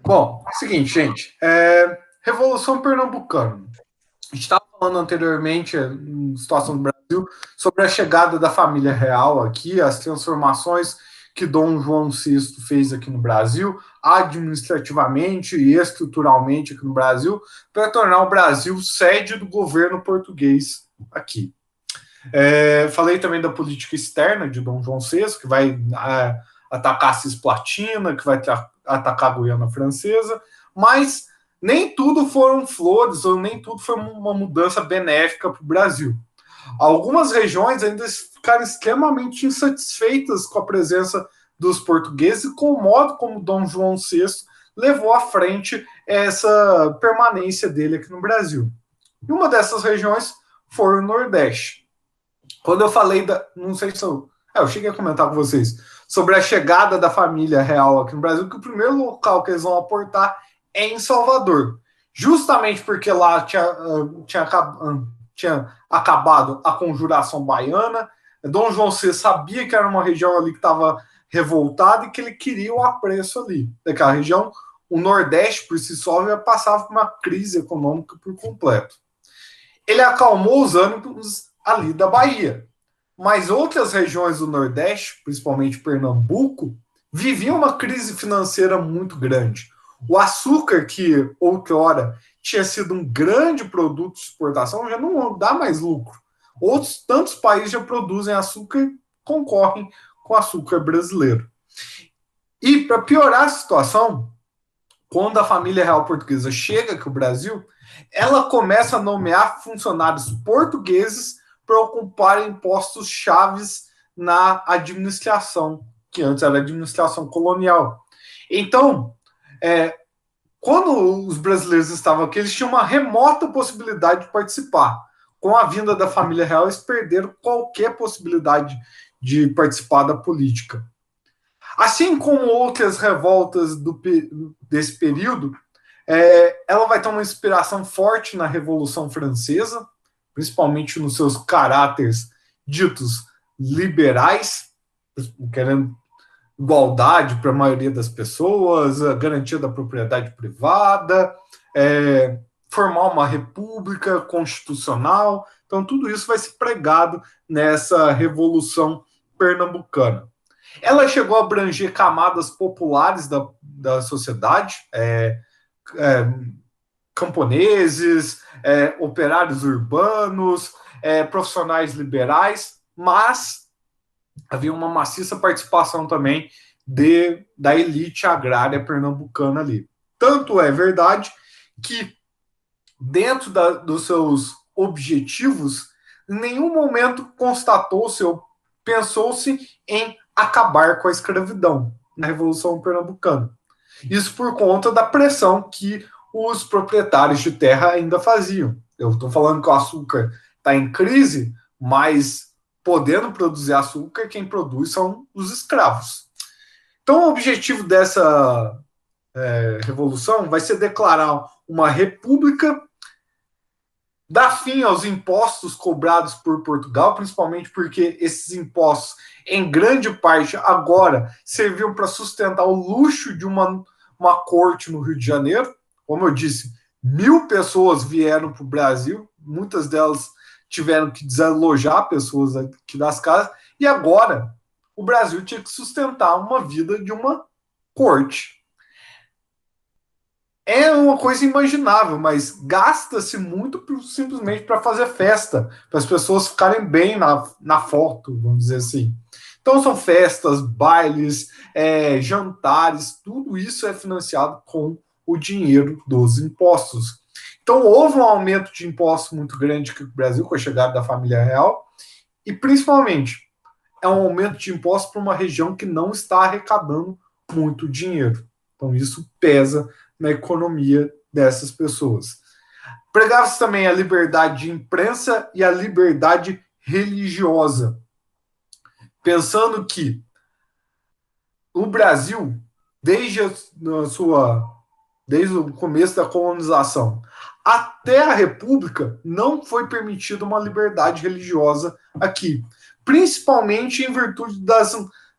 Bom, é o seguinte, gente. Revolução Pernambucana. A gente estava falando anteriormente, em situação do Brasil, sobre a chegada da família real aqui, as transformações que Dom João VI fez aqui no Brasil, administrativamente e estruturalmente aqui no Brasil, para tornar o Brasil sede do governo português aqui. Falei também da política externa de Dom João VI, que vai atacar a Cisplatina, que vai atacar a Guiana Francesa, mas nem tudo foram flores, ou nem tudo foi uma mudança benéfica para o Brasil. Algumas regiões ainda ficaram extremamente insatisfeitas com a presença dos portugueses e com o modo como Dom João VI levou à frente essa permanência dele aqui no Brasil. E uma dessas regiões foi o Nordeste. Quando eu falei não sei se eu cheguei a comentar com vocês sobre a chegada da família real aqui no Brasil, que o primeiro local que eles vão aportar é em Salvador. Justamente porque lá tinha acabado a conjuração baiana. Dom João VI sabia que era uma região ali que estava revoltada e que ele queria o apreço ali. Daquela região, o Nordeste, por si só, já passava por uma crise econômica por completo. Ele acalmou os ânimos ali da Bahia. Mas outras regiões do Nordeste, principalmente Pernambuco, viviam uma crise financeira muito grande. O açúcar, que outrora tinha sido um grande produto de exportação, já não dá mais lucro. Outros tantos países já produzem açúcar e concorrem com o açúcar brasileiro. E para piorar a situação, quando a família real portuguesa chega aqui ao Brasil, ela começa a nomear funcionários portugueses para ocuparem postos chaves na administração, que antes era administração colonial. Então, quando os brasileiros estavam aqui, eles tinham uma remota possibilidade de participar. Com a vinda da família real, eles perderam qualquer possibilidade de participar da política. Assim como outras revoltas desse período, ela vai ter uma inspiração forte na Revolução Francesa, principalmente nos seus caráteres ditos liberais, querendo igualdade para a maioria das pessoas, a garantia da propriedade privada, formar uma república constitucional. Então, tudo isso vai ser pregado nessa Revolução Pernambucana. Ela chegou a abranger camadas populares da sociedade, camponeses, operários urbanos, profissionais liberais, mas havia uma maciça participação também da elite agrária pernambucana ali. Tanto é verdade que, dentro dos seus objetivos, em nenhum momento constatou-se ou pensou-se em acabar com a escravidão na Revolução Pernambucana. Isso por conta da pressão que os proprietários de terra ainda faziam. Eu estou falando que o açúcar está em crise, mas podendo produzir açúcar, quem produz são os escravos. Então, o objetivo dessa revolução vai ser declarar uma república, dar fim aos impostos cobrados por Portugal, principalmente porque esses impostos, em grande parte, agora serviam para sustentar o luxo de uma corte no Rio de Janeiro. Como eu disse, 1.000 pessoas vieram para o Brasil, muitas delas tiveram que desalojar pessoas aqui das casas, e agora o Brasil tinha que sustentar uma vida de uma corte. É uma coisa imaginável, mas gasta-se muito simplesmente para fazer festa, para as pessoas ficarem bem na foto, vamos dizer assim. Então são festas, bailes, jantares, tudo isso é financiado com o dinheiro dos impostos. Então houve um aumento de impostos muito grande aqui no Brasil com a chegada da família real, e principalmente é um aumento de impostos para uma região que não está arrecadando muito dinheiro. Então isso pesa na economia dessas pessoas. Pregava-se também a liberdade de imprensa e a liberdade religiosa, pensando que o Brasil, desde o começo da colonização até a República, não foi permitida uma liberdade religiosa aqui, principalmente em virtude das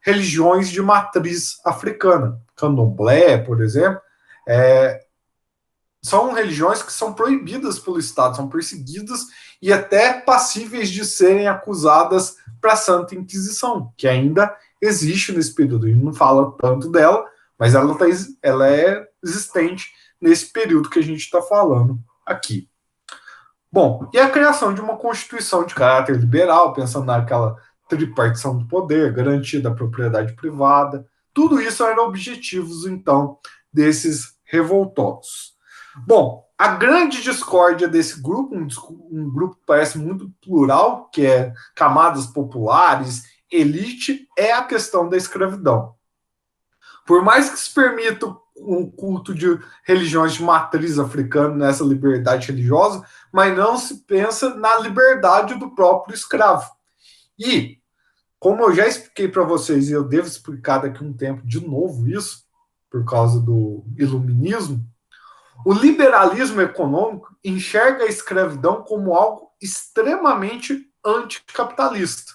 religiões de matriz africana. Candomblé, por exemplo, são religiões que são proibidas pelo Estado, são perseguidas e até passíveis de serem acusadas para a Santa Inquisição, que ainda existe nesse período. A gente não fala tanto dela, mas ela é existente nesse período que a gente está falando aqui. Bom, e a criação de uma Constituição de caráter liberal, pensando naquela tripartição do poder, garantia da propriedade privada, tudo isso eram objetivos, então, desses revoltosos. Bom, a grande discórdia desse grupo, um grupo que parece muito plural, que é camadas populares, elite, é a questão da escravidão. Por mais que se permita um culto de religiões de matriz africana nessa liberdade religiosa, mas não se pensa na liberdade do próprio escravo. E, como eu já expliquei para vocês, e eu devo explicar daqui a um tempo de novo isso, por causa do iluminismo, o liberalismo econômico enxerga a escravidão como algo extremamente anticapitalista.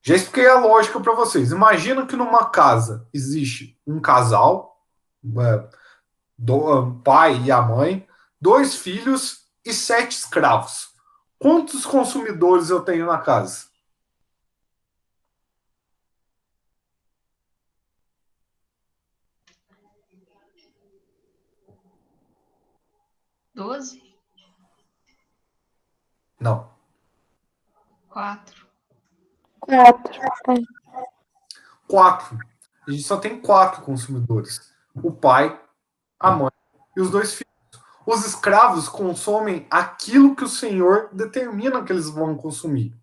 Já expliquei a lógica para vocês. Imagina que numa casa existe um casal, o pai e a mãe, 2 filhos e 7 escravos. Quantos consumidores eu tenho na casa? Doze? Não. 4. 4. A gente só tem 4 consumidores. O pai, a mãe e os 2 filhos. Os escravos consomem aquilo que o senhor determina que eles vão consumir.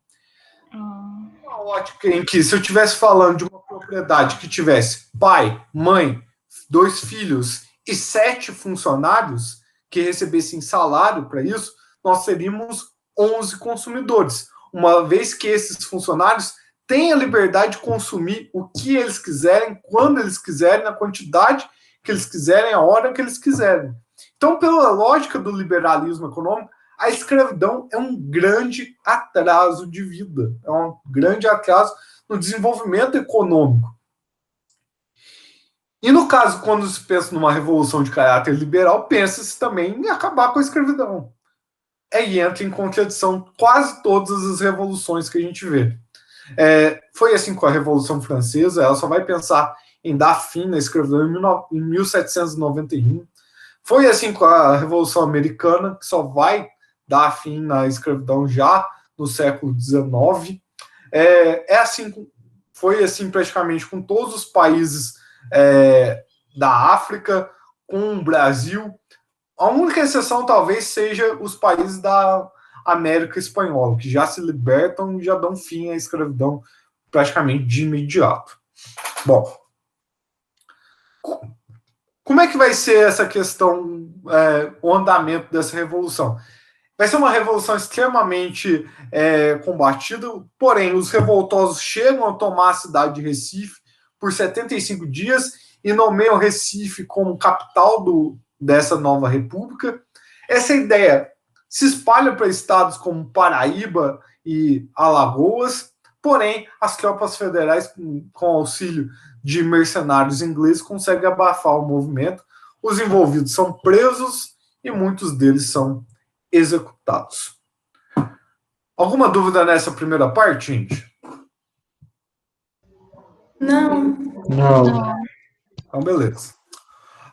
Uma ótica em que, se eu estivesse falando de uma propriedade que tivesse pai, mãe, 2 filhos e 7 funcionários que recebessem salário para isso, nós teríamos 11 consumidores, uma vez que esses funcionários têm a liberdade de consumir o que eles quiserem, quando eles quiserem, na quantidade que eles quiserem, a hora que eles quiserem. Então, pela lógica do liberalismo econômico, a escravidão é um grande atraso de vida, é um grande atraso no desenvolvimento econômico. E no caso, quando se pensa numa revolução de caráter liberal, pensa-se também em acabar com a escravidão. Aí entra em contradição quase todas as revoluções que a gente vê. Foi assim com a Revolução Francesa, ela só vai pensar em dar fim na escravidão em 1791. Foi assim com a Revolução Americana, que só vai dar fim na escravidão já no século XIX. Foi assim praticamente com todos os países da África, com o Brasil. A única exceção talvez seja os países da América Espanhola, que já se libertam e já dão fim à escravidão praticamente de imediato. Bom, como é que vai ser essa questão, o andamento dessa revolução? Vai ser uma revolução extremamente combatida, porém, os revoltosos chegam a tomar a cidade de Recife por 75 dias e nomeiam Recife como capital dessa nova república. Essa ideia se espalha para estados como Paraíba e Alagoas, porém, as tropas federais, com auxílio de mercenários ingleses, conseguem abafar o movimento. Os envolvidos são presos e muitos deles são executados. Alguma dúvida nessa primeira parte, gente? Não. Então, beleza.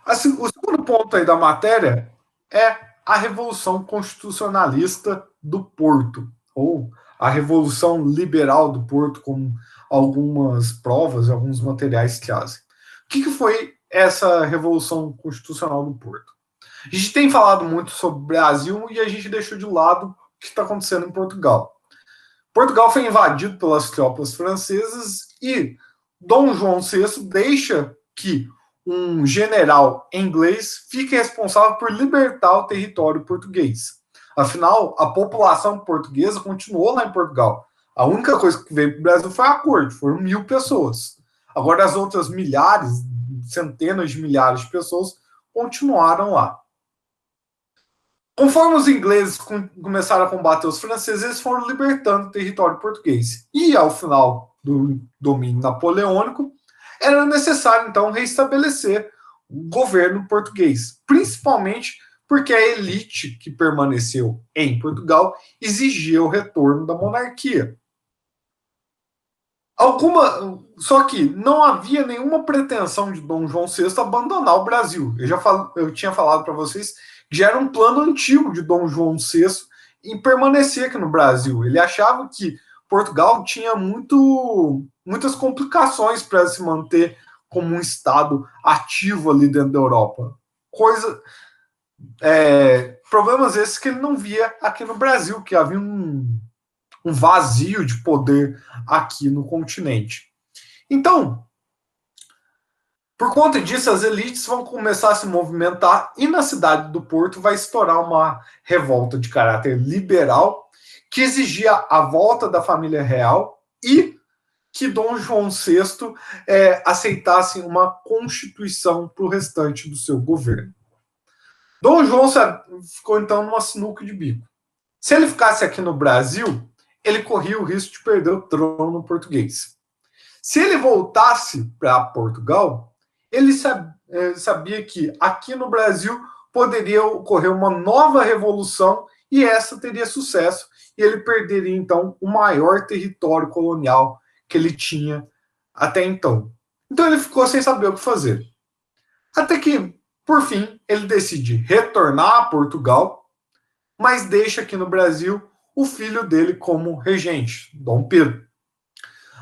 Assim, o segundo ponto aí da matéria é a Revolução Constitucionalista do Porto, ou a Revolução Liberal do Porto, como algumas provas, alguns materiais trazem. O que foi essa Revolução Constitucional do Porto? A gente tem falado muito sobre o Brasil e a gente deixou de lado o que está acontecendo em Portugal. Portugal foi invadido pelas tropas francesas e Dom João VI deixa que um general inglês fique responsável por libertar o território português. Afinal, a população portuguesa continuou lá em Portugal. A única coisa que veio para o Brasil foi a corte, foram 1.000 pessoas. Agora, as outras milhares, centenas de milhares de pessoas continuaram lá. Conforme os ingleses começaram a combater os franceses, eles foram libertando o território português. E, ao final do domínio napoleônico, era necessário, então, reestabelecer o governo português, principalmente porque a elite que permaneceu em Portugal exigia o retorno da monarquia. Só que não havia nenhuma pretensão de Dom João VI abandonar o Brasil. Eu tinha falado para vocês que já era um plano antigo de Dom João VI em permanecer aqui no Brasil. Ele achava que Portugal tinha muitas complicações para se manter como um estado ativo ali dentro da Europa. Problemas esses que ele não via aqui no Brasil, que havia um vazio de poder aqui no continente. Então, por conta disso, as elites vão começar a se movimentar e na cidade do Porto vai estourar uma revolta de caráter liberal que exigia a volta da família real e que Dom João VI aceitasse uma constituição para o restante do seu governo. Dom João ficou então numa sinuca de bico. Se ele ficasse aqui no Brasil, ele corria o risco de perder o trono português. Se ele voltasse para Portugal, ele sabia que aqui no Brasil poderia ocorrer uma nova revolução e essa teria sucesso e ele perderia então o maior território colonial que ele tinha até então. Então ele ficou sem saber o que fazer. Até que, por fim, ele decide retornar a Portugal, mas deixa aqui no Brasil o filho dele como regente, Dom Pedro.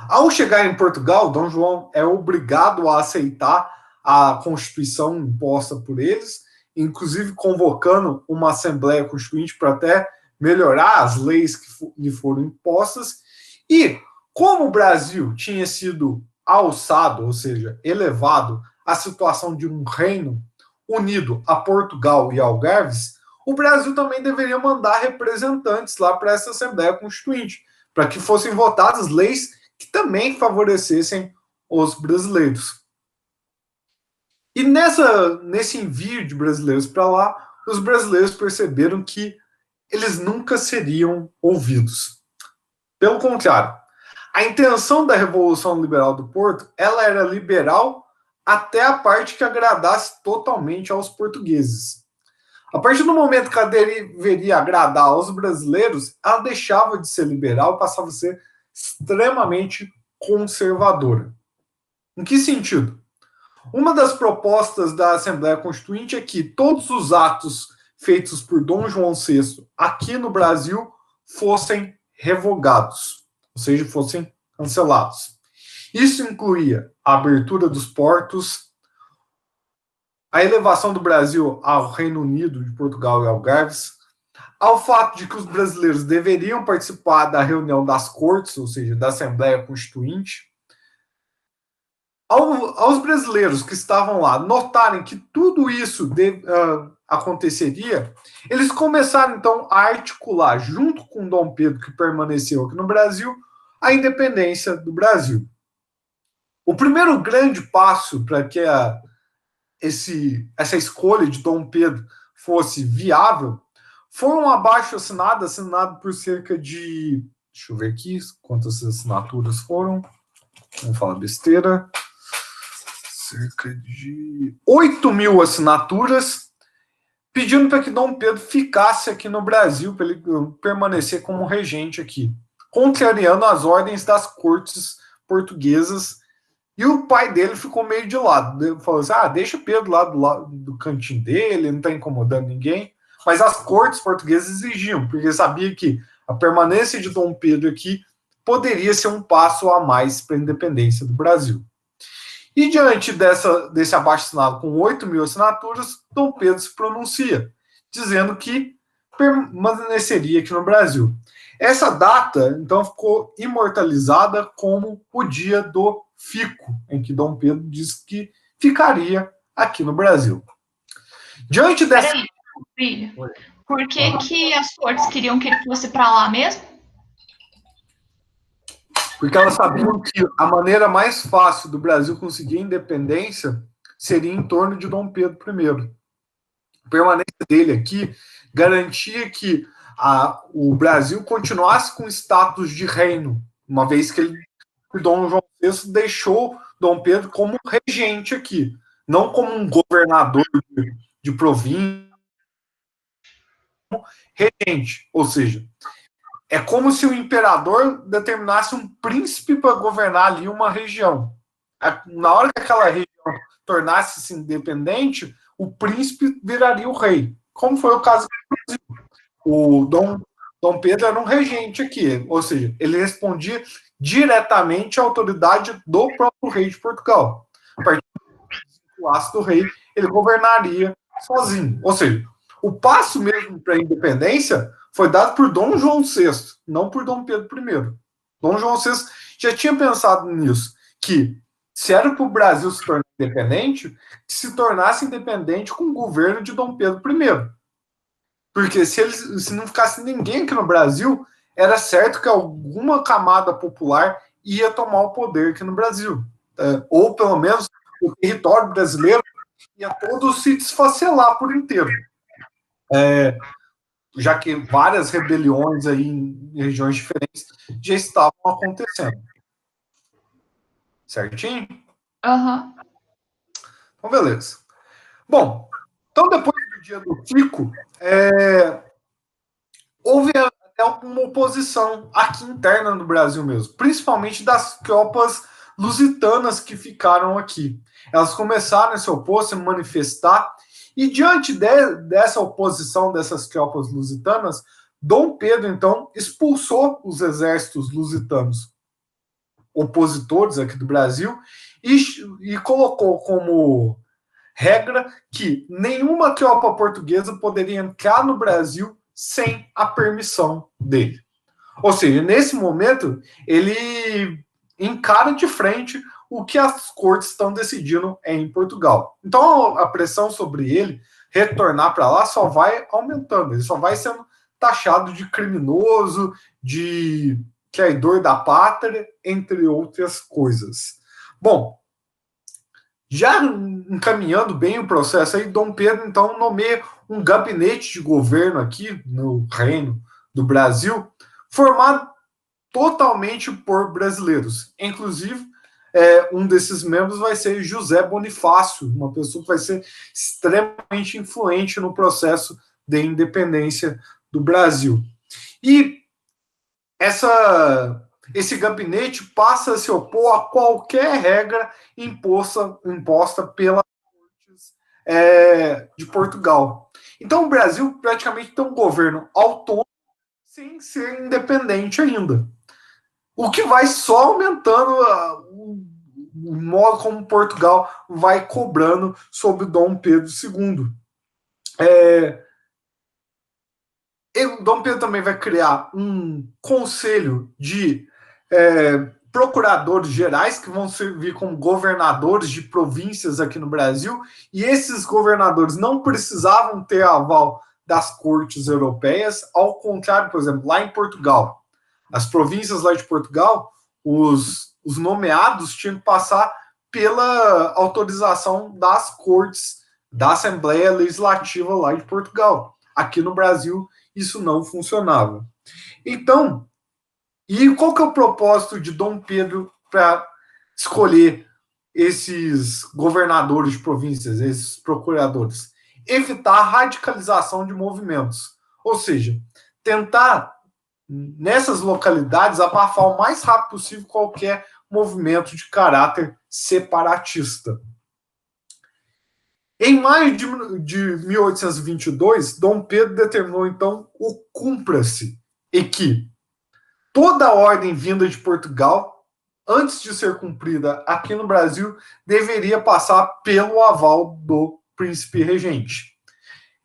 Ao chegar em Portugal, Dom João é obrigado a aceitar a Constituição imposta por eles, inclusive convocando uma Assembleia Constituinte para até melhorar as leis que lhe foram impostas. E como o Brasil tinha sido alçado, ou seja, elevado à situação de um reino unido a Portugal e Algarves, o Brasil também deveria mandar representantes lá para essa Assembleia Constituinte, para que fossem votadas leis que também favorecessem os brasileiros. E nesse envio de brasileiros para lá, os brasileiros perceberam que eles nunca seriam ouvidos. Pelo contrário, a intenção da Revolução Liberal do Porto, ela era liberal até a parte que agradasse totalmente aos portugueses. A partir do momento que ela deveria agradar aos brasileiros, ela deixava de ser liberal e passava a ser extremamente conservadora. Em que sentido? Uma das propostas da Assembleia Constituinte é que todos os atos feitos por Dom João VI aqui no Brasil fossem revogados, ou seja, fossem cancelados. Isso incluía a abertura dos portos, a elevação do Brasil ao Reino Unido, de Portugal e Algarves, ao fato de que os brasileiros deveriam participar da reunião das cortes, ou seja, da Assembleia Constituinte. Aos brasileiros que estavam lá notarem que tudo isso aconteceria, eles começaram então a articular, junto com Dom Pedro, que permaneceu aqui no Brasil, a independência do Brasil. O primeiro grande passo para que essa escolha de Dom Pedro fosse viável foi um abaixo-assinado, assinado por cerca de... Deixa eu ver aqui quantas assinaturas foram. Vamos falar besteira. Cerca de 8.000 assinaturas, pedindo para que Dom Pedro ficasse aqui no Brasil, para ele permanecer como regente aqui, contrariando as ordens das cortes portuguesas. E o pai dele ficou meio de lado. Ele falou assim, deixa Pedro lá do cantinho dele, não está incomodando ninguém. Mas as cortes portuguesas exigiam, porque sabia que a permanência de Dom Pedro aqui poderia ser um passo a mais para a independência do Brasil. E diante desse abaixo-assinado com 8.000 assinaturas, Dom Pedro se pronuncia, dizendo que permaneceria aqui no Brasil. Essa data, então, ficou imortalizada como o dia do fico, em que Dom Pedro disse que ficaria aqui no Brasil. Diante dessa... Peraí, filho. Por que as cortes queriam que ele fosse para lá mesmo? Porque elas sabiam que a maneira mais fácil do Brasil conseguir independência seria em torno de Dom Pedro I. A permanência dele aqui garantia que o Brasil continuasse com status de reino, uma vez que ele Dom João VI deixou Dom Pedro como regente aqui, não como um governador de província, regente, ou seja, é como se o imperador determinasse um príncipe para governar ali uma região. Na hora que aquela região tornasse-se independente, o príncipe viraria o rei, como foi o caso do Brasil. O Dom Pedro era um regente aqui, ou seja, ele respondia diretamente à autoridade do próprio rei de Portugal. A partir do aço do rei, ele governaria sozinho. Ou seja, o passo mesmo para a independência foi dado por Dom João VI, não por Dom Pedro I. Dom João VI já tinha pensado nisso, que se era para o Brasil se tornar independente, que se tornasse independente com o governo de Dom Pedro I. Porque se não ficasse ninguém aqui no Brasil, era certo que alguma camada popular ia tomar o poder aqui no Brasil. Ou, pelo menos, o território brasileiro ia todo se desfacelar por inteiro. Já que várias rebeliões aí em regiões diferentes já estavam acontecendo. Certinho? Uhum. Então, beleza. Bom, então depois do dia do Kiko, houve até uma oposição aqui interna no Brasil mesmo, principalmente das tropas lusitanas que ficaram aqui. Elas começaram a se opor, se manifestar, e diante dessa oposição dessas tropas lusitanas, Dom Pedro, então, expulsou os exércitos lusitanos opositores aqui do Brasil e colocou como regra que nenhuma tropa portuguesa poderia entrar no Brasil sem a permissão dele. Ou seja, nesse momento, ele encara de frente o que as cortes estão decidindo em Portugal. Então, a pressão sobre ele retornar para lá só vai aumentando, ele só vai sendo taxado de criminoso, de traidor da pátria, entre outras coisas. Bom, já encaminhando bem o processo aí, Dom Pedro, então, nomeia um gabinete de governo aqui no Reino do Brasil, formado totalmente por brasileiros. Inclusive, um desses membros vai ser José Bonifácio, uma pessoa que vai ser extremamente influente no processo de independência do Brasil. E esse gabinete passa a se opor a qualquer regra imposta pelas cortes de Portugal. Então, o Brasil praticamente tem um governo autônomo sem ser independente ainda. O que vai só aumentando o modo como Portugal vai cobrando sobre Dom Pedro II. Dom Pedro também vai criar um conselho de procuradores gerais que vão servir como governadores de províncias aqui no Brasil, e esses governadores não precisavam ter aval das cortes europeias, ao contrário, por exemplo, lá em Portugal, as províncias lá de Portugal, os nomeados tinham que passar pela autorização das cortes da Assembleia Legislativa lá de Portugal. Aqui no Brasil, isso não funcionava. Então, e qual que é o propósito de Dom Pedro para escolher esses governadores de províncias, esses procuradores? Evitar a radicalização de movimentos. Ou seja, tentar, nessas localidades, abafar o mais rápido possível qualquer movimento de caráter separatista. Em maio de 1822, Dom Pedro determinou, então, o cumpra-se, e que toda a ordem vinda de Portugal, antes de ser cumprida aqui no Brasil, deveria passar pelo aval do príncipe regente.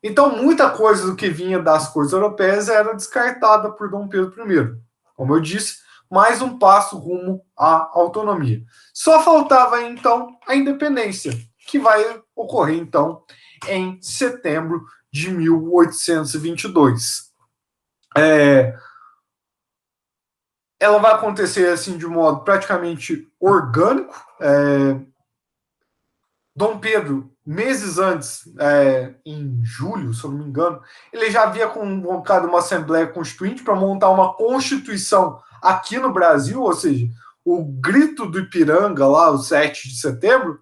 Então, muita coisa do que vinha das cortes europeias era descartada por Dom Pedro I. Como eu disse, mais um passo rumo à autonomia. Só faltava, então, a independência, que vai ocorrer, então, em setembro de 1822. Ela vai acontecer assim de modo praticamente orgânico. Dom Pedro, meses antes, em julho, se eu não me engano, ele já havia convocado uma Assembleia Constituinte para montar uma Constituição aqui no Brasil, ou seja, o grito do Ipiranga, lá, o 7 de setembro,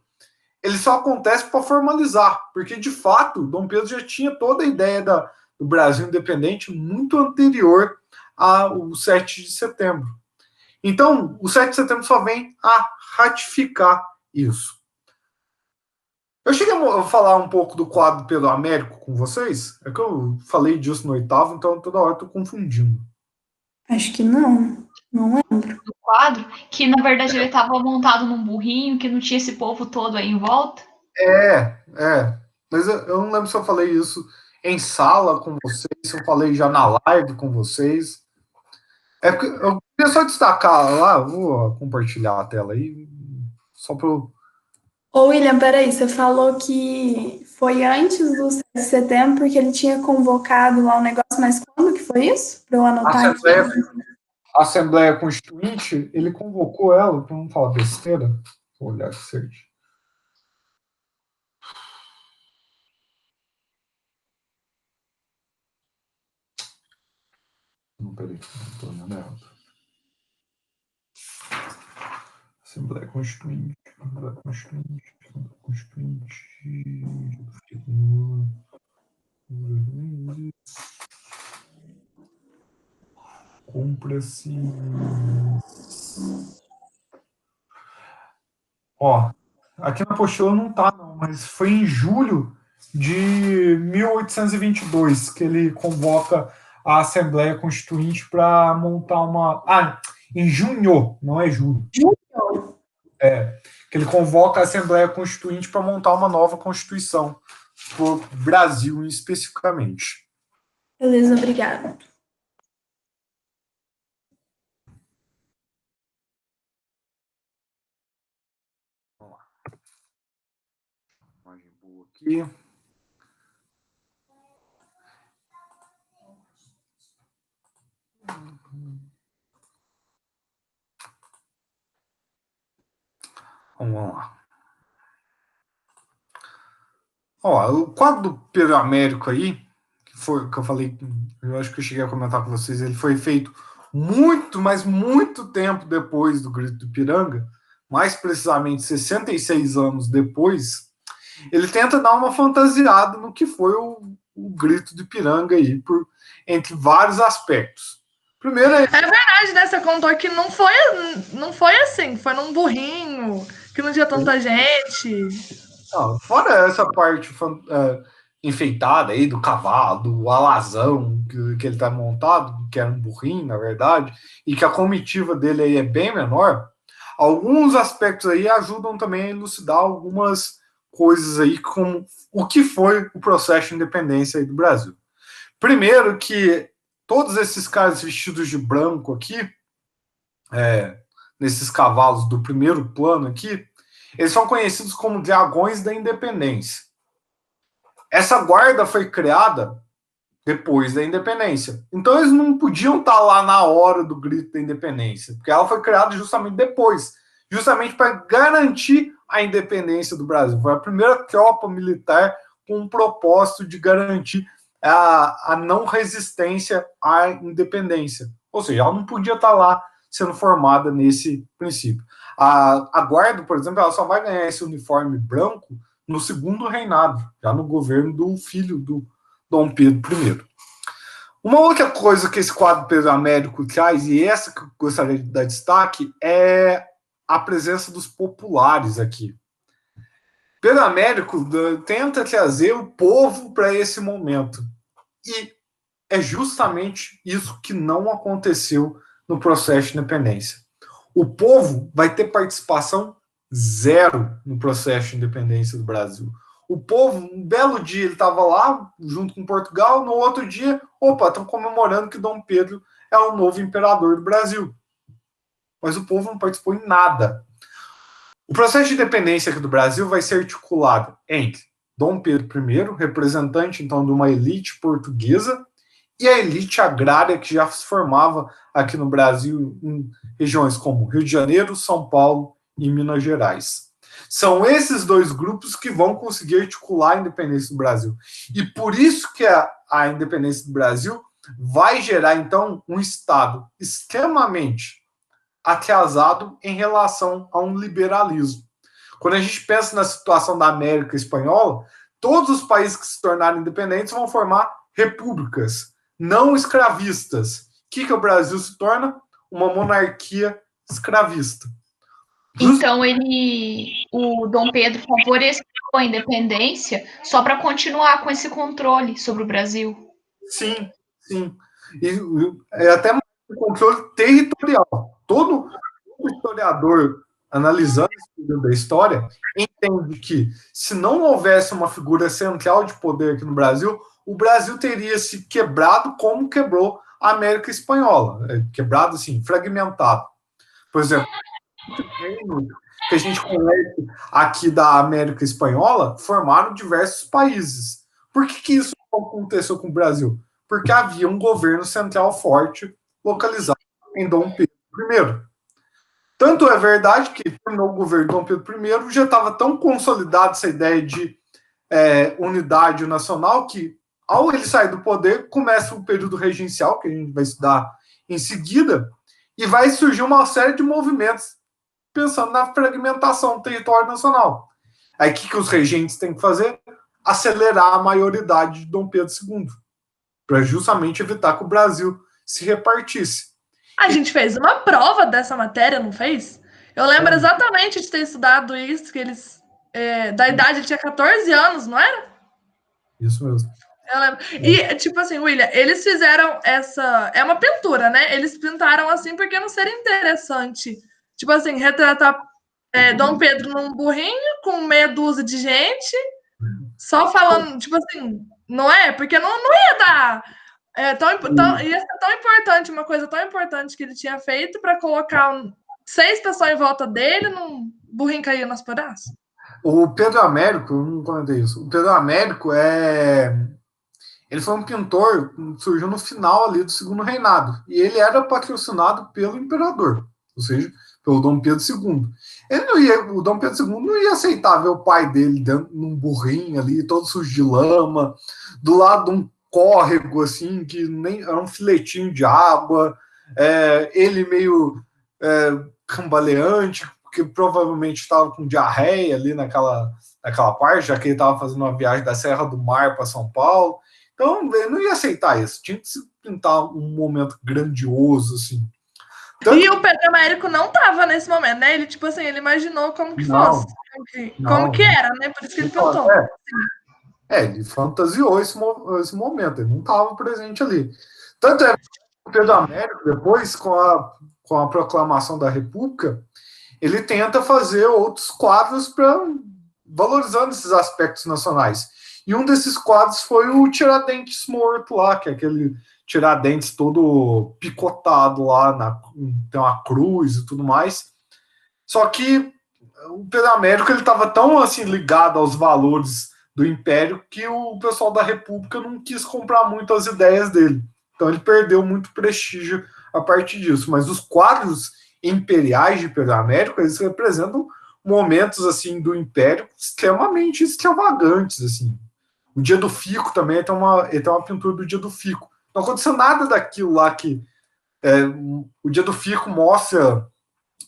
ele só acontece para formalizar, porque, de fato, Dom Pedro já tinha toda a ideia do Brasil independente muito anterior ao 7 de setembro. Então, o 7 de setembro só vem a ratificar isso. Eu cheguei a falar um pouco do quadro Pedro Américo com vocês? É que eu falei disso no oitavo, então toda hora eu tô confundindo. Acho que não. Não lembro. Do quadro, que na verdade ele estava montado num burrinho, que não tinha esse povo todo aí em volta. Mas eu não lembro se eu falei isso em sala com vocês, se eu falei já na live com vocês. É porque eu queria só destacar lá, vou compartilhar a tela aí, só para eu. Ô, William, peraí, você falou que foi antes do 7 de setembro, porque ele tinha convocado lá um negócio, mas quando que foi isso? Para eu anotar aqui. A Assembleia Constituinte, ele convocou ela, para não falar besteira, vou olhar aqui certinho. Não, peraí, não estou olhando ela. Assembleia Constituinte, Assembleia Constituinte, Assembleia Constituinte. Cumpra-se. Ó, aqui na apostila não tá, não, mas foi em julho de 1822 que ele convoca a Assembleia Constituinte para montar uma. Em junho, não é julho. Junho? Que ele convoca a Assembleia Constituinte para montar uma nova Constituição para o Brasil especificamente. Beleza, obrigada. Vamos lá. Imagem boa aqui. Vamos lá. Ó, o quadro do Pedro Américo aí, que foi que eu falei, eu acho que eu cheguei a comentar com vocês, ele foi feito muito, mas muito tempo depois do Grito do Ipiranga, mais precisamente 66 anos depois. Ele tenta dar uma fantasiada no que foi o Grito do Ipiranga aí, entre vários aspectos. Primeiro é verdade, né? Você contou que não foi assim, foi num burrinho, que não tinha tanta gente. Não, fora essa parte enfeitada aí do cavalo, do alazão que ele tá montado, que era um burrinho, na verdade, e que a comitiva dele aí é bem menor, alguns aspectos aí ajudam também a elucidar algumas coisas aí, como o que foi o processo de independência aí do Brasil. Primeiro que todos esses caras vestidos de branco aqui, nesses cavalos do primeiro plano aqui, eles são conhecidos como dragões da independência. Essa guarda foi criada depois da independência. Então eles não podiam estar lá na hora do grito da independência, porque ela foi criada justamente depois, justamente para garantir a independência do Brasil. Foi a primeira tropa militar com o propósito de garantir a não resistência à independência. Ou seja, ela não podia estar lá sendo formada nesse princípio. A guarda, por exemplo, ela só vai ganhar esse uniforme branco no segundo reinado, já no governo do filho do Dom Pedro I. Uma outra coisa que esse quadro Pedro Américo traz, e essa que eu gostaria de dar destaque, é a presença dos populares aqui. Pedro Américo tenta trazer o povo para esse momento. E é justamente isso que não aconteceu no processo de independência. O povo vai ter participação zero no processo de independência do Brasil. O povo, um belo dia, ele estava lá, junto com Portugal, no outro dia, estão comemorando que Dom Pedro é o novo imperador do Brasil. Mas o povo não participou em nada. O processo de independência aqui do Brasil vai ser articulado entre Dom Pedro I, representante, então, de uma elite portuguesa, e a elite agrária que já se formava aqui no Brasil em regiões como Rio de Janeiro, São Paulo e Minas Gerais. São esses dois grupos que vão conseguir articular a independência do Brasil. E por isso que a independência do Brasil vai gerar, então, um Estado extremamente atrasado em relação a um liberalismo. Quando a gente pensa na situação da América Espanhola, todos os países que se tornaram independentes vão formar repúblicas, não escravistas. O que o Brasil se torna? Uma monarquia escravista. Então o Dom Pedro favoreceu a independência só para continuar com esse controle sobre o Brasil. Sim, sim. E é até um controle territorial. Todo historiador analisando esse período da história entende que se não houvesse uma figura central de poder aqui no Brasil, o Brasil teria se quebrado como quebrou a América Espanhola. Quebrado, assim, fragmentado. Por exemplo, que a gente conhece aqui da América Espanhola formaram diversos países. Por que isso aconteceu com o Brasil? Porque havia um governo central forte localizado em Dom Pedro I. Tanto é verdade que terminou o governo de Dom Pedro I, já estava tão consolidada essa ideia de unidade nacional que, ao ele sair do poder, começa o período regencial, que a gente vai estudar em seguida, e vai surgir uma série de movimentos pensando na fragmentação do território nacional. Aí o que os regentes têm que fazer? Acelerar a maioridade de Dom Pedro II, para justamente evitar que o Brasil se repartisse. A gente fez uma prova dessa matéria, não fez? Eu lembro exatamente de ter estudado isso, que eles, da idade, ele tinha 14 anos, não era? Isso mesmo. Eu lembro. E, tipo assim, William, eles fizeram essa... É uma pintura, né? Eles pintaram assim porque não seria interessante. Tipo assim, retratar Dom Pedro num burrinho com meia dúzia de gente, só falando, tipo assim, não é? Porque não ia dar... ia ser tão importante, uma coisa tão importante que ele tinha feito para colocar 6 pessoas em volta dele num burrinho cair nos pedaços. O Pedro Américo, não comentei isso. O Pedro Américo ele foi um pintor que surgiu no final ali do Segundo Reinado. E ele era patrocinado pelo imperador, ou seja, pelo Dom Pedro II. O Dom Pedro II não ia aceitar ver o pai dele dentro num burrinho ali, todo sujo de lama, do lado de um córrego, assim, que nem era um filetinho de água, ele meio cambaleante, porque provavelmente estava com diarreia ali naquela parte, já que ele estava fazendo uma viagem da Serra do Mar para São Paulo. Então, ele não ia aceitar isso. Tinha que se pintar um momento grandioso, assim. E o Pedro Américo não estava nesse momento, né? Ele, tipo assim, ele imaginou como que fosse. Como que era, né? Por isso que ele pintou. Ele fantasiou esse momento. Ele não estava presente ali. Tanto é que o Pedro Américo, depois, com a proclamação da República, ele tenta fazer outros quadros para valorizando esses aspectos nacionais. E um desses quadros foi o Tiradentes morto lá, que é aquele Tiradentes todo picotado lá, tem uma cruz e tudo mais. Só que o Pedro Américo estava tão assim ligado aos valores do Império que o pessoal da República não quis comprar muito as ideias dele. Então ele perdeu muito prestígio a partir disso. Mas os quadros imperiais de Pedro Américo, eles representam momentos assim do Império extremamente extravagantes, assim. O Dia do Fico também tem uma pintura do Dia do Fico. Não aconteceu nada daquilo lá que o Dia do Fico mostra a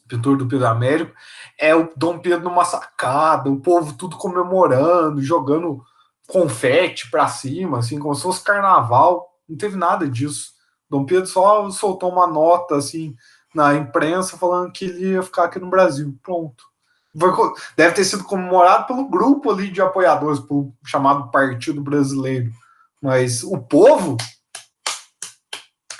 pintura do Pedro Américo, o Dom Pedro numa sacada, o povo tudo comemorando, jogando confete para cima, assim, como se fosse carnaval. Não teve nada disso. Dom Pedro só soltou uma nota assim na imprensa falando que ele ia ficar aqui no Brasil. Pronto. Deve ter sido comemorado pelo grupo ali de apoiadores, pelo chamado Partido Brasileiro. Mas o povo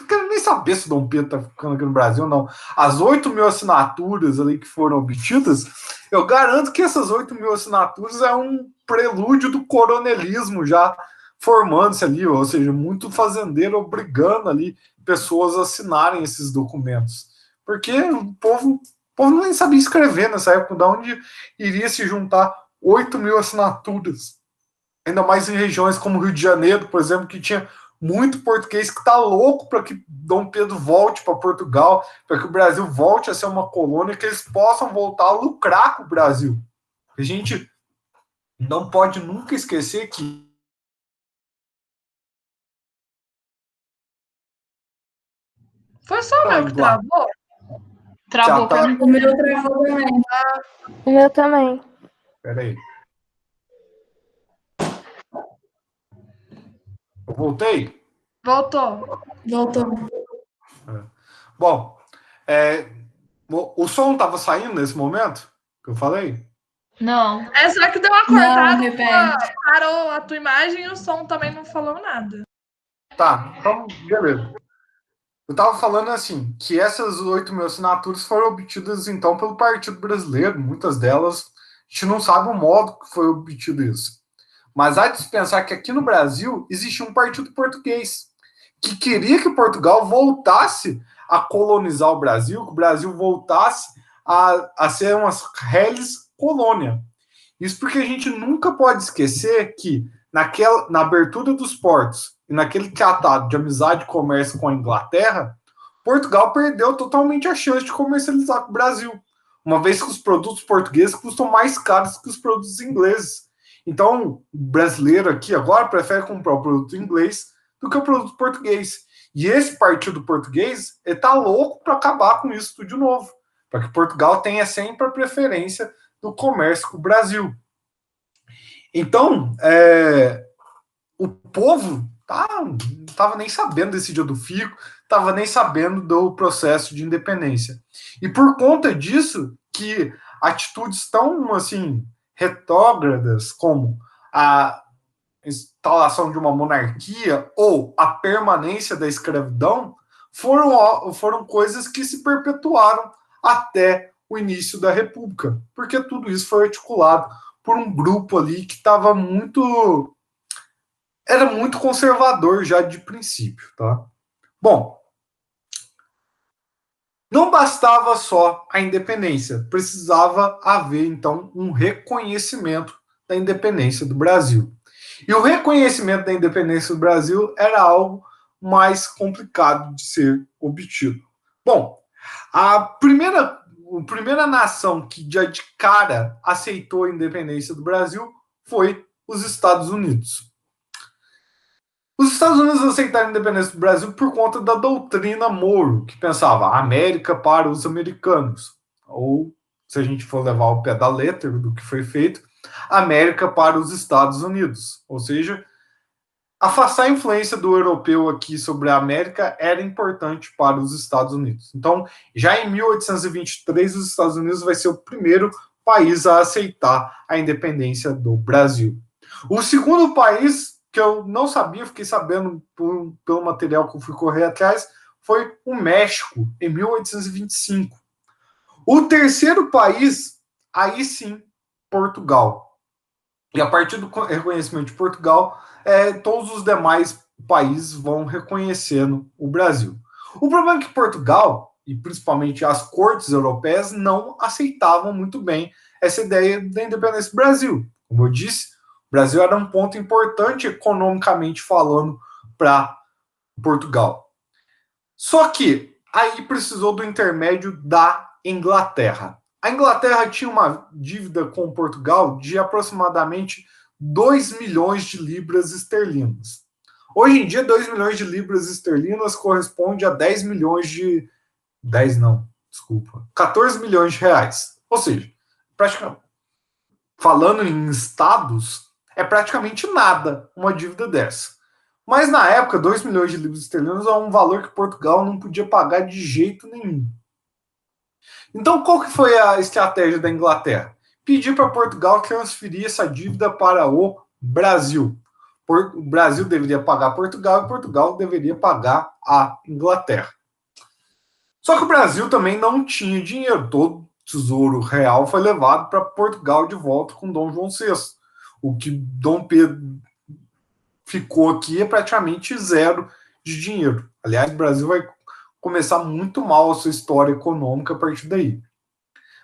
não quero nem saber se o Dom Pedro está ficando aqui no Brasil, não. As 8.000 assinaturas ali que foram obtidas, eu garanto que essas 8.000 assinaturas é um prelúdio do coronelismo já formando-se ali, ou seja, muito fazendeiro obrigando ali pessoas a assinarem esses documentos. Porque o povo nem sabia escrever nessa época, de onde iria se juntar 8.000 assinaturas. Ainda mais em regiões como Rio de Janeiro, por exemplo, que tinha muito português que está louco para que Dom Pedro volte para Portugal, para que o Brasil volte a ser uma colônia, que eles possam voltar a lucrar com o Brasil. A gente não pode nunca esquecer que foi só o meu que travou? Travou tá... pra mim. O meu travou também. O meu também. Peraí. Eu voltei? Voltou. Voltou. Bom, o som estava saindo nesse momento que eu falei? Não. É só que deu uma Não, cortada, repete. parou a tua imagem e o som também não falou nada. Tá, então, beleza. Eu estava falando assim, que essas 8.000 assinaturas foram obtidas, então, pelo Partido Brasileiro. Muitas delas, a gente não sabe o modo que foi obtido isso. Mas há de se pensar que aqui no Brasil existia um partido português que queria que Portugal voltasse a colonizar o Brasil, que o Brasil voltasse a ser uma reles colônia. Isso porque a gente nunca pode esquecer que na abertura dos portos e naquele tratado de amizade e comércio com a Inglaterra, Portugal perdeu totalmente a chance de comercializar com o Brasil, uma vez que os produtos portugueses custam mais caros que os produtos ingleses. Então, o brasileiro aqui agora prefere comprar o produto inglês do que o produto português. E esse partido português está louco para acabar com isso tudo de novo, para que Portugal tenha sempre a preferência do comércio com o Brasil. Então, o povo não estava nem sabendo desse dia do fico, estava nem sabendo do processo de independência. E por conta disso, que atitudes tão assim retrógradas como a instalação de uma monarquia ou a permanência da escravidão foram coisas que se perpetuaram até o início da República, porque tudo isso foi articulado por um grupo ali que estava era muito conservador já de princípio, tá? Bom, não bastava só a independência, precisava haver então um reconhecimento da independência do Brasil. E o reconhecimento da independência do Brasil era algo mais complicado de ser obtido. Bom, a primeira nação que já de cara aceitou a independência do Brasil foi os Estados Unidos. Os Estados Unidos aceitaram a independência do Brasil por conta da doutrina Moro, que pensava a América para os americanos, ou, se a gente for levar ao pé da letra do que foi feito, América para os Estados Unidos. Ou seja, afastar a influência do europeu aqui sobre a América era importante para os Estados Unidos. Então, já em 1823, os Estados Unidos vai ser o primeiro país a aceitar a independência do Brasil. O segundo país que eu não sabia, fiquei sabendo pelo material que eu fui correr atrás, foi o México, em 1825. O terceiro país, aí sim, Portugal. E a partir do reconhecimento de Portugal, todos os demais países vão reconhecendo o Brasil. O problema é que Portugal, e principalmente as cortes europeias, não aceitavam muito bem essa ideia da independência do Brasil. Como eu disse, o Brasil era um ponto importante economicamente falando para Portugal. Só que aí precisou do intermédio da Inglaterra. A Inglaterra tinha uma dívida com Portugal de aproximadamente 2 milhões de libras esterlinas. Hoje em dia, 2 milhões de libras esterlinas corresponde a 10 milhões de... 10 não, desculpa. 14 milhões de reais. Ou seja, praticamente, falando em estados, é praticamente nada uma dívida dessa. Mas na época, 2 milhões de libras esterlinas é um valor que Portugal não podia pagar de jeito nenhum. Então, qual que foi a estratégia da Inglaterra? Pedir para Portugal transferir essa dívida para o Brasil. O Brasil deveria pagar Portugal e Portugal deveria pagar a Inglaterra. Só que o Brasil também não tinha dinheiro. Todo o tesouro real foi levado para Portugal de volta com Dom João VI. O que Dom Pedro ficou aqui é praticamente zero de dinheiro. Aliás, o Brasil vai começar muito mal a sua história econômica a partir daí.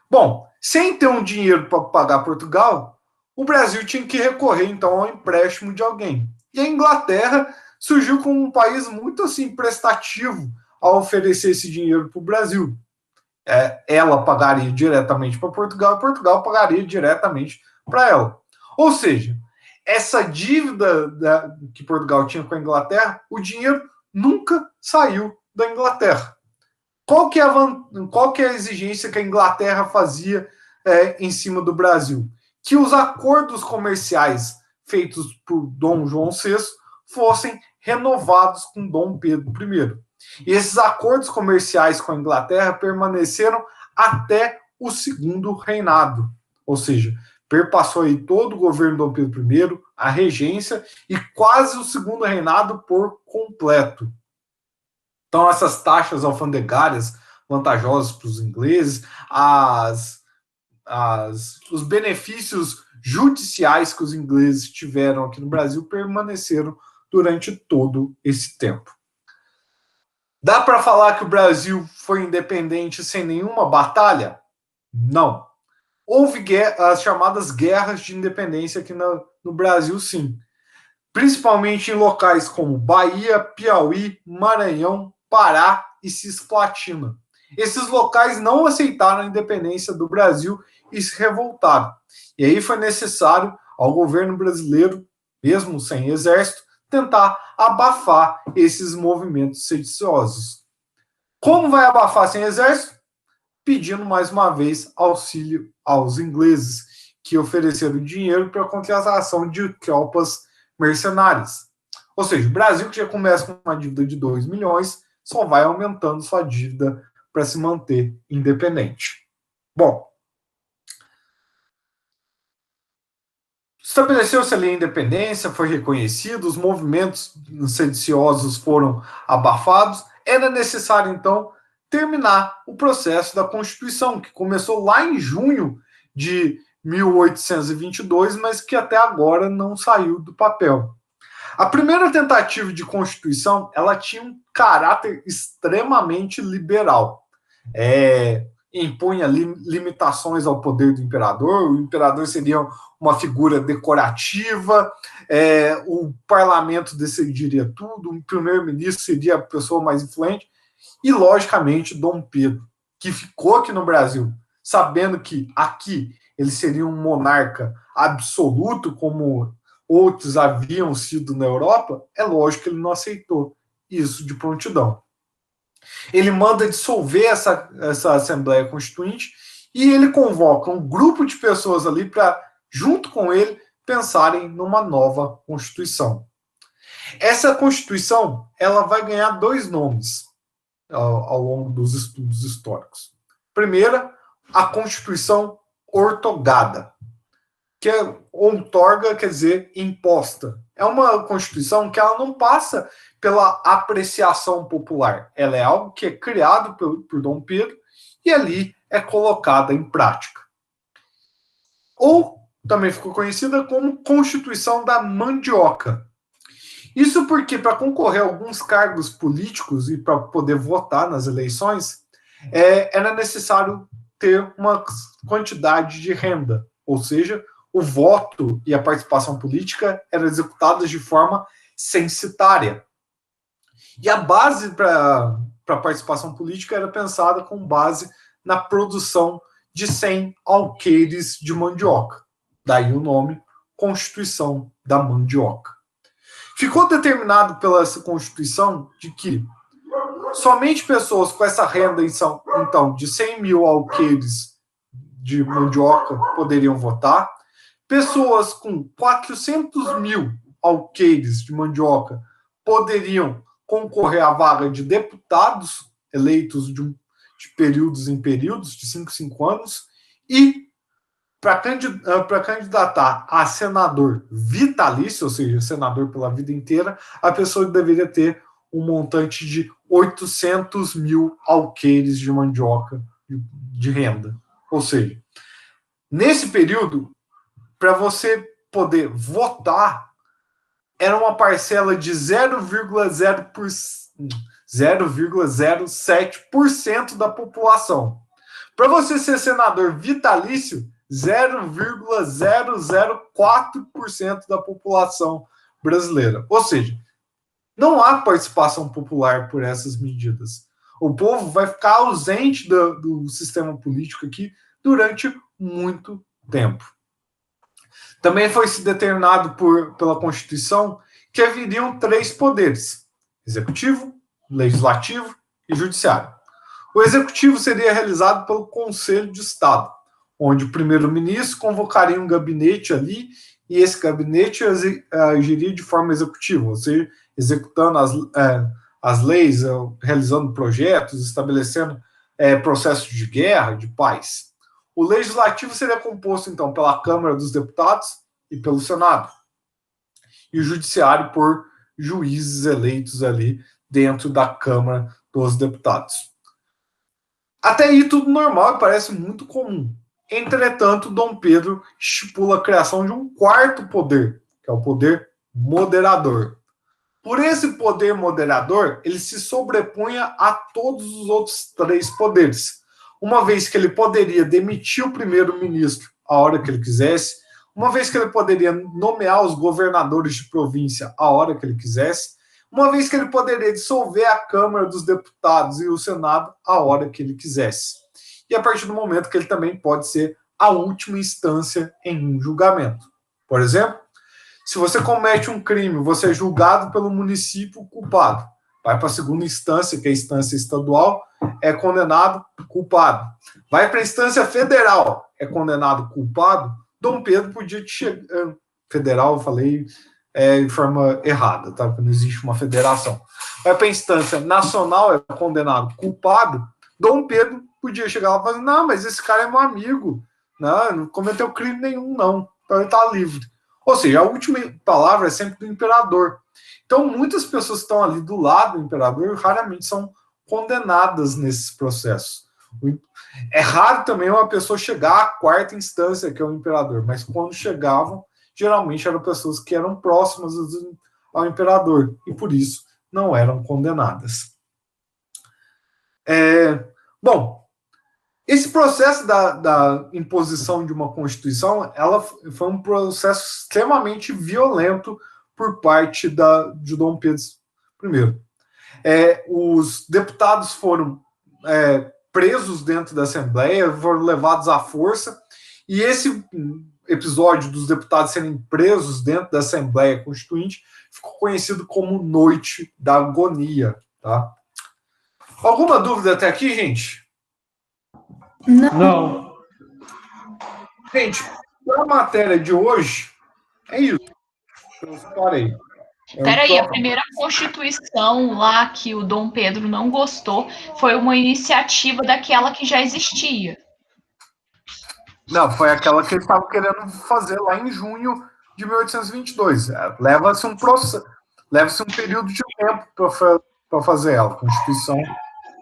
Bom, sem ter um dinheiro para pagar Portugal, o Brasil tinha que recorrer, então, ao empréstimo de alguém. E a Inglaterra surgiu como um país muito assim prestativo a oferecer esse dinheiro para o Brasil. Ela pagaria diretamente para Portugal e Portugal pagaria diretamente para ela. Ou seja, essa dívida que Portugal tinha com a Inglaterra, o dinheiro nunca saiu da Inglaterra. qual que é a exigência que a Inglaterra fazia em cima do Brasil? Que os acordos comerciais feitos por Dom João VI fossem renovados com Dom Pedro I. E esses acordos comerciais com a Inglaterra permaneceram até o segundo reinado, ou seja, perpassou aí todo o governo Dom Pedro I, a regência e quase o segundo reinado por completo. Então, essas taxas alfandegárias vantajosas para os ingleses, os benefícios judiciais que os ingleses tiveram aqui no Brasil permaneceram durante todo esse tempo. Dá para falar que o Brasil foi independente sem nenhuma batalha? Não. Houve as chamadas guerras de independência aqui no Brasil, sim. Principalmente em locais como Bahia, Piauí, Maranhão, Pará e Cisplatina. Esses locais não aceitaram a independência do Brasil e se revoltaram. E aí foi necessário ao governo brasileiro, mesmo sem exército, tentar abafar esses movimentos sediciosos. Como vai abafar sem exército? Pedindo mais uma vez auxílio aos ingleses, que ofereceram dinheiro para a contratação de tropas mercenárias. Ou seja, o Brasil, que já começa com uma dívida de 2 milhões, só vai aumentando sua dívida para se manter independente. Bom, estabeleceu-se ali a independência, foi reconhecido, os movimentos sediciosos foram abafados, era necessário, então, terminar o processo da Constituição, que começou lá em junho de 1822, mas que até agora não saiu do papel. A primeira tentativa de Constituição, ela tinha um caráter extremamente liberal. Impunha limitações ao poder do imperador, o imperador seria uma figura decorativa, o parlamento decidiria tudo, o primeiro-ministro seria a pessoa mais influente, e, logicamente, Dom Pedro, que ficou aqui no Brasil, sabendo que aqui ele seria um monarca absoluto, como outros haviam sido na Europa, é lógico que ele não aceitou isso de prontidão. Ele manda dissolver essa Assembleia Constituinte e ele convoca um grupo de pessoas ali para, junto com ele, pensarem numa nova Constituição. Essa Constituição, ela vai ganhar 2 nomes ao longo dos estudos históricos. Primeira, a Constituição Ortogada, que outorga quer dizer imposta. É uma Constituição que ela não passa pela apreciação popular. Ela é algo que é criado por Dom Pedro e ali é colocada em prática. Ou também ficou conhecida como Constituição da Mandioca. Isso porque, para concorrer a alguns cargos políticos e para poder votar nas eleições, era necessário ter uma quantidade de renda, ou seja, o voto e a participação política eram executadas de forma censitária. E a base para a participação política era pensada com base na produção de 100 alqueires de mandioca. Daí o nome Constituição da Mandioca. Ficou determinado pela Constituição de que somente pessoas com essa renda, então, de 100 mil alqueires de mandioca poderiam votar, pessoas com 400 mil alqueires de mandioca poderiam concorrer à vaga de deputados eleitos de períodos em períodos, de 5 em 5 anos, e para candidatar a senador vitalício, ou seja, senador pela vida inteira, a pessoa deveria ter um montante de 800 mil alqueires de mandioca de renda. Ou seja, nesse período, para você poder votar, era uma parcela de 0,07% da população. Para você ser senador vitalício, 0,004% da população brasileira. Ou seja, não há participação popular por essas medidas. O povo vai ficar ausente do sistema político aqui durante muito tempo. Também foi se determinado pela Constituição que haveriam 3 poderes: executivo, legislativo e judiciário. O executivo seria realizado pelo Conselho de Estado, onde o primeiro-ministro convocaria um gabinete ali, e esse gabinete agiria de forma executiva, ou seja, executando as leis, realizando projetos, estabelecendo processos de guerra, de paz. O legislativo seria composto, então, pela Câmara dos Deputados e pelo Senado. E o judiciário por juízes eleitos ali dentro da Câmara dos Deputados. Até aí tudo normal e parece muito comum. Entretanto, Dom Pedro estipula a criação de um quarto poder, que é o poder moderador. Por esse poder moderador, ele se sobrepunha a todos os outros 3 poderes, uma vez que ele poderia demitir o primeiro-ministro a hora que ele quisesse, uma vez que ele poderia nomear os governadores de província a hora que ele quisesse, uma vez que ele poderia dissolver a Câmara dos Deputados e o Senado a hora que ele quisesse. E a partir do momento que ele também pode ser a última instância em um julgamento. Por exemplo, se você comete um crime, você é julgado pelo município culpado. Vai para a segunda instância, que é a instância estadual, é condenado culpado. Vai para a instância federal, é condenado culpado. Dom Pedro podia chegar... Federal, eu falei de forma errada, tá? Porque não existe uma federação. Vai para a instância nacional, é condenado culpado. Dom Pedro podia chegar lá e falar, não, mas esse cara é meu amigo. Não cometeu crime nenhum, não. Então ele está livre. Ou seja, a última palavra é sempre do imperador. Então, muitas pessoas que estão ali do lado do imperador raramente são condenadas nesses processos. É raro também uma pessoa chegar à quarta instância, que é o imperador, mas quando chegavam, geralmente eram pessoas que eram próximas ao imperador, e por isso não eram condenadas. Bom, esse processo da imposição de uma Constituição, ela foi um processo extremamente violento por parte de Dom Pedro I. Os deputados foram presos dentro da Assembleia, foram levados à força, e esse episódio dos deputados serem presos dentro da Assembleia Constituinte ficou conhecido como Noite da Agonia. Tá? Alguma dúvida até aqui, gente? Não. Gente, a matéria de hoje é isso. Eu parei. Peraí, a primeira Constituição lá que o Dom Pedro não gostou foi uma iniciativa daquela que já existia. Não, foi aquela que ele estava querendo fazer lá em junho de 1822. Leva-se um processo, leva-se um período de tempo para fazer ela. A Constituição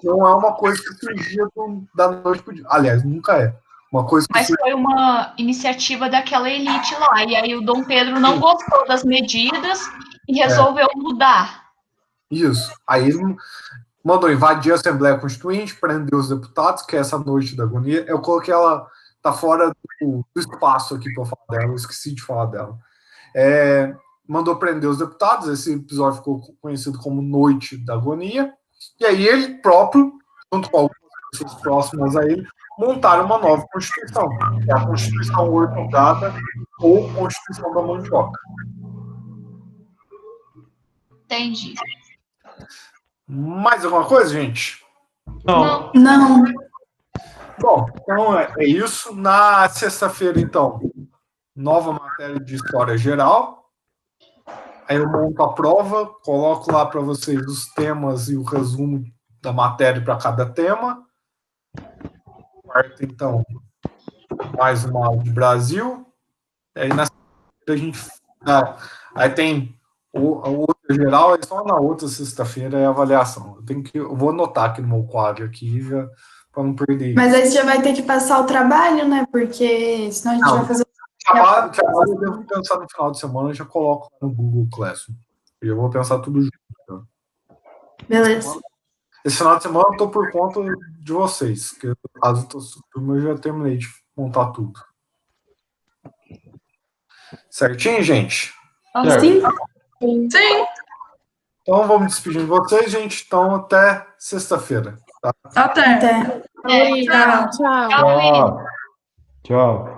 não é uma coisa que surgia da noite para o dia. Aliás, nunca é. Uma coisa que Mas foi uma iniciativa daquela elite lá. E aí o Dom Pedro não gostou das medidas e resolveu mudar. Isso. Aí ele mandou invadir a Assembleia Constituinte, prender os deputados, que é essa Noite da Agonia. Eu coloquei ela, tá fora do espaço aqui para eu falar dela, eu esqueci de falar dela. Mandou prender os deputados, esse episódio ficou conhecido como Noite da Agonia, e aí ele próprio, junto com algumas pessoas próximas a ele, montaram uma nova Constituição, que é a Constituição Ortogada ou Constituição da Mandioca. Entendi. Mais alguma coisa, gente? Não. Não. Bom, então é isso. Na sexta-feira, então, nova matéria de História Geral. Aí eu monto a prova, coloco lá para vocês os temas e o resumo da matéria para cada tema. Quarta, então, mais uma aula de Brasil. Aí na sexta-feira a gente... aí tem a outra geral, aí só na outra sexta-feira é a avaliação. Eu vou anotar aqui no meu quadro aqui, para não perder. Mas aí você já vai ter que passar o trabalho, né? Porque senão a gente vai fazer... Trabalho eu devo pensar no final de semana, eu já coloco no Google Classroom. E eu vou pensar tudo junto. Tá? Beleza. Esse final de semana eu estou por conta de vocês, porque caso eu já terminei de montar tudo. Certinho, gente? Sim. Sim. Então vamos despedir de vocês, gente. Então até sexta-feira. Tá? Até. Até. Tchau. Tchau, Luísa. Tchau.